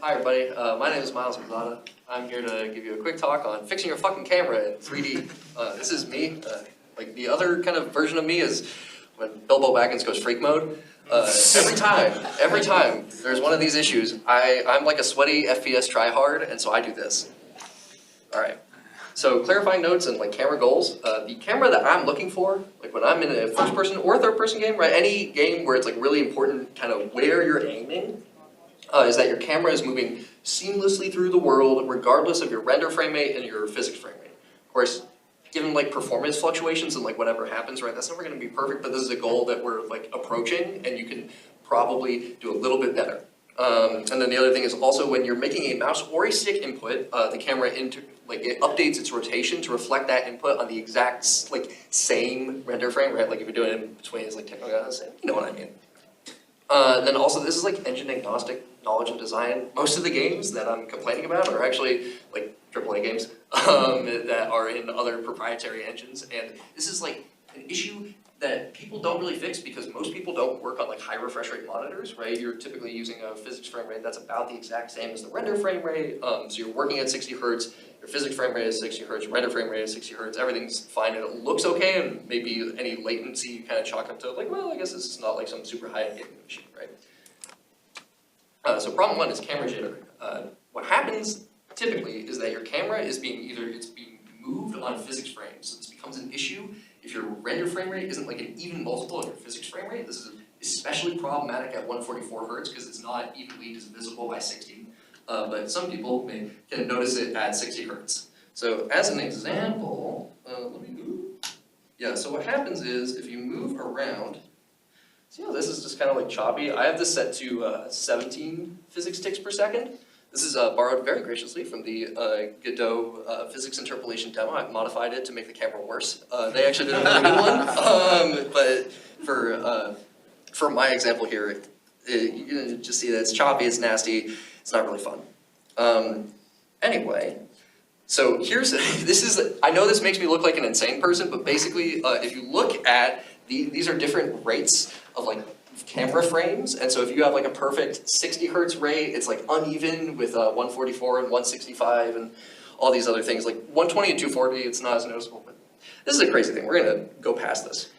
Hi everybody, my name is Mazzotta. I'm here to give you a quick talk on fixing your fucking camera in 3D. This is me. Like the other kind of version of me is when Bilbo Baggins goes freak mode. Every time there's one of these issues, I'm like a sweaty FPS tryhard, and so I do this. Alright, so clarifying notes and like camera goals. The camera that I'm looking for, like when I'm in a first person or third person game, right, any game where it's like really important kind of where you're aiming, is that your camera is moving seamlessly through the world regardless of your render frame rate and your physics frame rate. Of course, given like performance fluctuations and like whatever happens, right, that's never going to be perfect, but this is a goal that we're like approaching and you can probably do a little bit better. And then the other thing is also when you're making a mouse or a stick input, the camera it updates its rotation to reflect that input on the exact like same render frame, right? Like if you're doing it in between, it's like technically the same. You know what I mean? Then also this is like engine agnostic knowledge and design. Most of the games that I'm complaining about are actually like AAA games that are in other proprietary engines, and this is like an issue that people don't really fix because most people don't work on like high refresh rate monitors, right? You're typically using a physics frame rate that's about the exact same as the render frame rate, so you're working at 60 hertz, your physics frame rate is 60 hertz, your render frame rate is 60 hertz, everything's fine and it looks okay, and maybe any latency you kind of chalk up to like, well, I guess this is not like some super high-end gaming machine, right? So problem one is camera jitter. What happens typically is that your camera is being moved on physics frames. So this becomes an issue if your render frame rate isn't like an even multiple of your physics frame rate. This is especially problematic at 144 hertz because it's not evenly divisible by 60. But some people can notice it at 60 hertz. So as an example, so what happens is if you move around, so this is just kind of like choppy. I have this set to 17 physics ticks per second. This is borrowed very graciously from the Godot physics interpolation demo. I've modified it to make the camera worse. They actually did a really good one, but for my example here, you can just see that it's choppy, it's nasty, it's not really fun. Anyway, so I know this makes me look like an insane person, but basically if you look at these are different rates of like camera frames, and so if you have like a perfect 60 hertz rate, it's like uneven with 144 and 165 and all these other things. Like 120 and 240, it's not as noticeable, but this is a crazy thing. We're gonna go past this.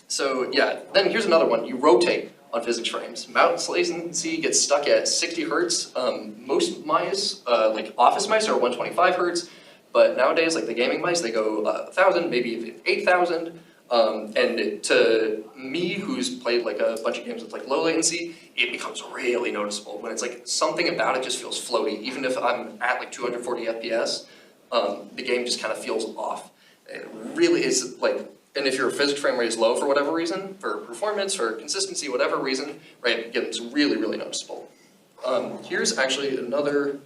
So yeah, then here's another one. You rotate on physics frames. Mouse latency gets stuck at 60 hertz. Most mice, like office mice, are 125 hertz. But nowadays, like the gaming mice, they go 1,000, maybe even 8,000. And to me, who's played like a bunch of games with like low latency, it becomes really noticeable when it's like something about it just feels floaty. Even if I'm at like 240 FPS, the game just kind of feels off. It really is like, and if your physics frame rate is low for whatever reason, for performance, for consistency, whatever reason, right, it gets really, really noticeable. Here's actually another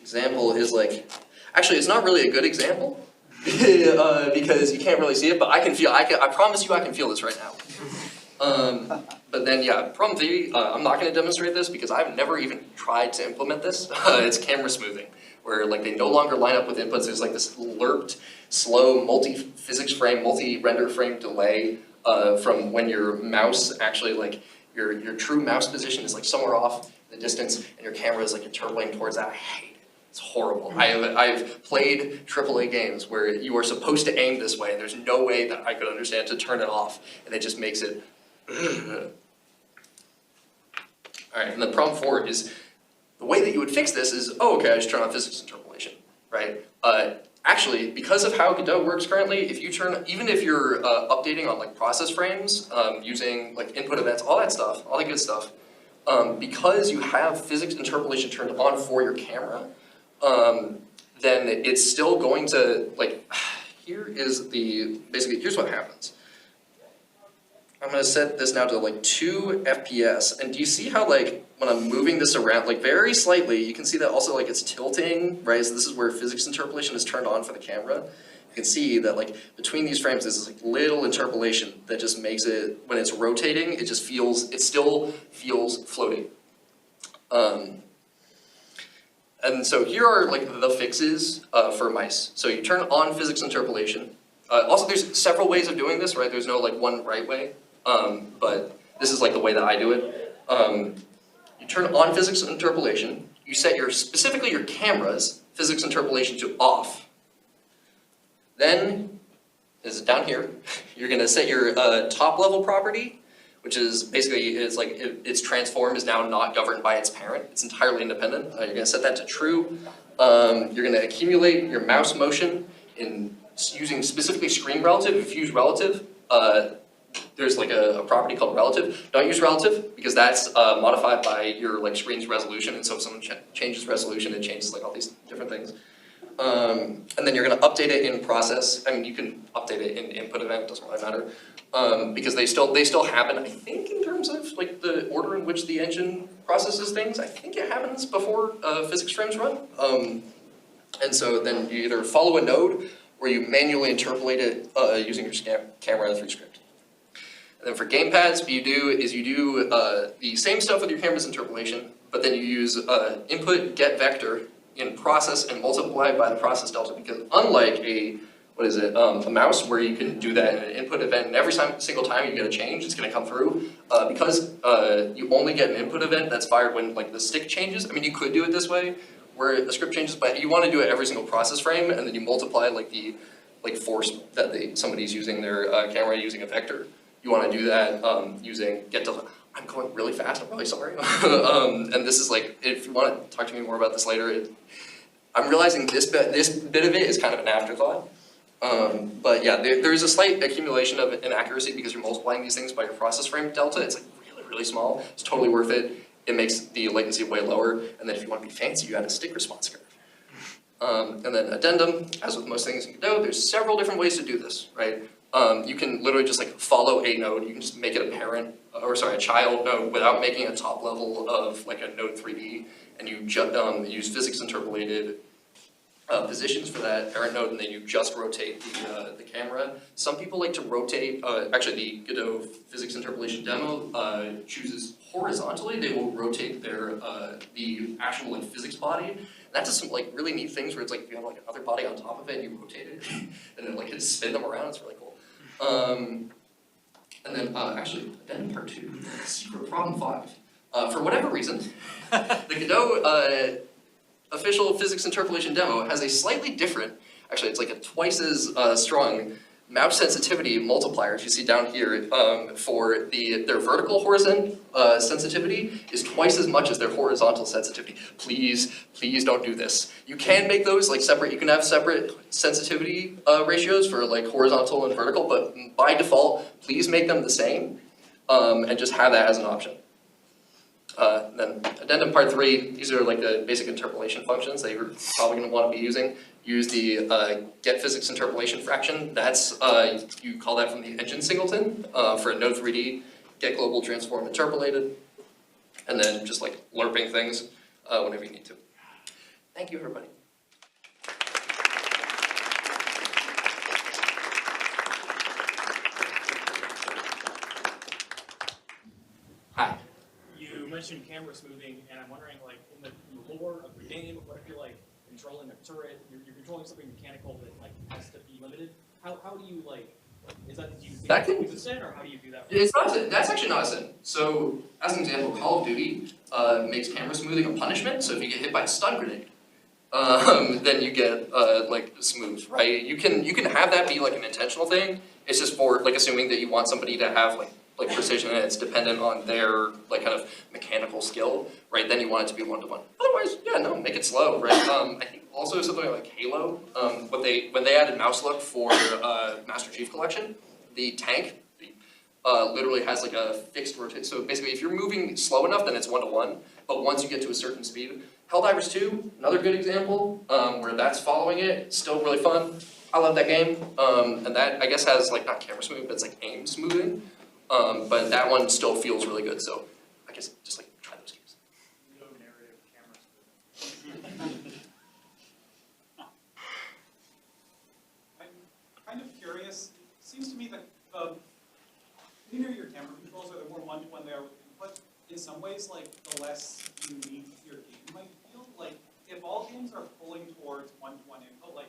example is like, actually, it's not really a good example because you can't really see it, but I promise you I can feel this right now. But then, yeah, problem three, I'm not going to demonstrate this because I've never even tried to implement this. It's camera smoothing, where like they no longer line up with inputs. There's like this lerped, slow, multi-physics frame, multi-render frame delay from when your mouse actually like, your true mouse position is like somewhere off in the distance and your camera is like interpolating towards that. I hate it. It's horrible. I've played AAA games where you are supposed to aim this way and there's no way that I could understand to turn it off, and it just makes it Alright, and then problem four is, the way that you would fix this is, oh okay, I just turn on physics interpolation, right? Actually, because of how Godot works currently, if you even if you're updating on like process frames, using like input events, all that stuff, all that good stuff, because you have physics interpolation turned on for your camera, then it's still going to, like, basically here's what happens. I'm going to set this now to like 2 FPS, and do you see how like when I'm moving this around like very slightly, you can see that also like it's tilting, right? So this is where physics interpolation is turned on for the camera. You can see that like between these frames there's this like little interpolation that just makes it, when it's rotating, it still feels floaty. And so here are like the fixes for mice. So you turn on physics interpolation. Also there's several ways of doing this, right? There's no like one right way, but this is like the way that I do it. You turn on physics interpolation, you set specifically your camera's physics interpolation to off. Then, is down here, you're gonna set your top level property, which is basically, its transform is now not governed by its parent. It's entirely independent. You're gonna set that to true. You're gonna accumulate your mouse motion in using specifically screen relative. If you use relative, there's like a property called relative. Don't use relative because that's modified by your screen's resolution, and so if someone changes resolution, it changes all these different things. And then you're going to update it in process. I mean, you can update it in input event, doesn't really matter, because they still happen. I think in terms of the order in which the engine processes things, I think it happens before physics frames run. And so then you either follow a node or you manually interpolate it using your camera 3 script. And then for gamepads, what you do is you do the same stuff with your camera's interpolation, but then you use input get vector in process and multiply by the process delta, because unlike a mouse where you can do that in an input event, and every single time you get a change, it's going to come through. Because you only get an input event that's fired when the stick changes. I mean, you could do it this way, where the script changes, but you want to do it every single process frame, and then you multiply the force that somebody's using their camera using a vector. You want to do that using get delta. I'm going really fast, I'm really sorry. And this is if you want to talk to me more about this later, I'm realizing this bit of it is kind of an afterthought. But yeah, there's a slight accumulation of inaccuracy because you're multiplying these things by your process frame delta. It's really, really small. It's totally worth it. It makes the latency way lower. And then if you want to be fancy, you add a stick response curve. And then addendum, as with most things in Godot, there's several different ways to do this, right? You can literally just follow a node. You can just make it a child node without making a top level of a node 3D, and you use physics interpolated positions for that parent node, and then you just rotate the camera. Some people like to rotate. Actually, the Godot physics interpolation demo chooses horizontally. They will rotate the actual physics body. That does some really neat things where it's you have another body on top of it and you rotate it, and then you spin them around. It's really cool. And then actually, then part 2, secret problem 5. For whatever reason, the Godot official physics interpolation demo has a slightly different, actually it's a twice as strong mouse sensitivity multiplier, as you see down here, for their vertical horizon sensitivity is twice as much as their horizontal sensitivity. Please, please don't do this. You can make those separate. You can have separate sensitivity ratios for horizontal and vertical, but by default, please make them the same and just have that as an option. Then addendum part 3, these are the basic interpolation functions that you're probably going to want to be using. Use the get physics interpolation fraction. That's, you call that from the engine singleton for a node 3D, get global transform interpolated, and then just lerping things whenever you need to. Thank you, everybody. Hi. You mentioned camera smoothing, and I'm wondering, in the lore of the game, what if you're controlling a turret, you're controlling something mechanical that has to be limited? How do you is that, do you think it's a sin, or how do you do that? It's not a sin. That's actually not a sin. So, as an example, Call of Duty makes camera smoothing a punishment. So if you get hit by a stun grenade, then you get smooth, right? You can have that be an intentional thing. It's just for assuming that you want somebody to have precision and it's dependent on their kind of mechanical skill, right? Then you want it to be one-to-one. Otherwise, yeah, no, make it slow, right? I think also something like Halo, when they added mouse look for Master Chief Collection, the tank literally has a fixed rotation. So basically, if you're moving slow enough, then it's one-to-one. But once you get to a certain speed, Helldivers 2, another good example where that's following it. Still really fun. I love that game, and that I guess has not camera smoothing, but it's aim smoothing. But that one still feels really good, so I guess just try those games. No narrative camera smoothing. I'm kind of curious. It seems to me that the cleaner your camera controls are, the more one-to-one they are with input. In some ways, the less unique your game might feel. If all games are pulling towards one-to-one input,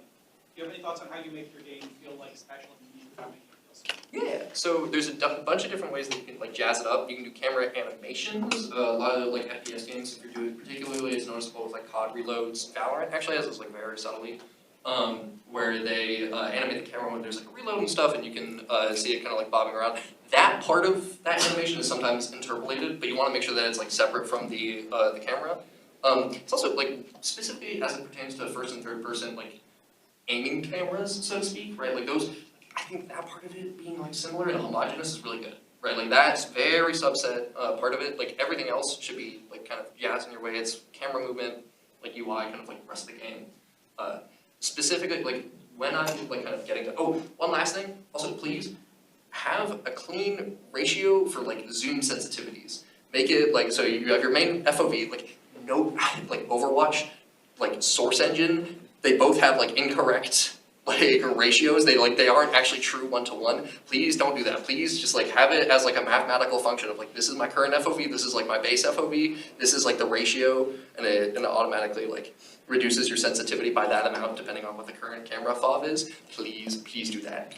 do you have any thoughts on how you make your game feel special and unique without making it feel special? Yeah. so there's a bunch of different ways that you can like jazz it up. You can do camera animations. A lot of like FPS games, if you're doing particularly, it's noticeable with like COD reloads. Valorant actually has this like very subtly, where they animate the camera when there's like a reload and stuff, and you can see it kind of like bobbing around. That part of that animation is sometimes interpolated, but you want to make sure that it's like separate from the camera. It's also like specifically as it pertains to first and third person like aiming cameras, so to speak, right? Like those, I think that part of it being like similar and homogeneous is really good, right? Like that's very subset part of it. Like everything else should be like kind of jazzing your way. It's camera movement, like UI, kind of like the rest of the game. Specifically, like when I'm like kind of getting to, oh, one last thing, also please have a clean ratio for like zoom sensitivities. Make it like, so you have your main FOV, like no, like Overwatch, like source engine, they both have like incorrect like ratios. They aren't actually true 1-to-1. Please don't do that. Please just like have it as like a mathematical function of like, this is my current FOV, this is like my base FOV, this is like the ratio, and it automatically like reduces your sensitivity by that amount depending on what the current camera FOV is. Please do that.